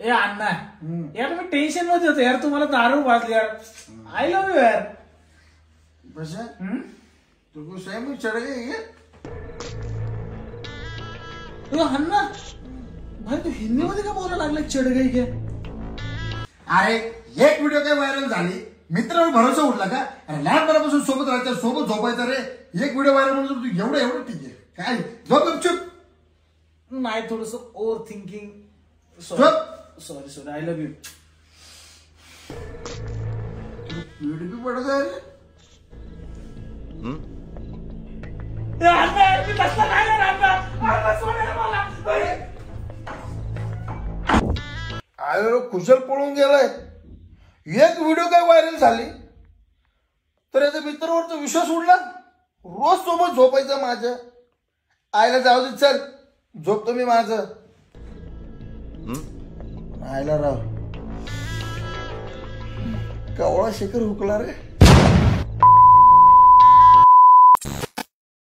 ए अण्णा यार मी टेन्शन मध्ये होतो यार, तुम्हाला दारू वाजली यार. आय लव्ह यू यार. बस तो को सही में चढ़ गई ये. अण्णा भाई तू हिंदी मध्ये का बोलायला लागला चढ गई क्या? अरे एक व्हिडिओ काय व्हायरल झाली, मित्रावर भरोसा उठला का? अरे लहानपणापासून सोबत राहायचं, सोबत झोपायचं रे. एक व्हिडिओ व्हायरल म्हणून तू एवढं ठीक आहे काय? झोप गपचूप. नाही थोडस over thinking. Sorry I love you. पीठ भी पड़ गया रे. मी तसला नाही ना अण्णा सोडा मला. अरे कुशल पळून गेलाय. एक व्हिडिओ काय व्हायरल झाली तर याचा मित्रावरचा विश्वास उडला. रोज सोबत झोपायचं माझ्या. आईला जाऊ दे, चल झोपतो मी माझं. आईला राव कवळा शेखर हुकला रे.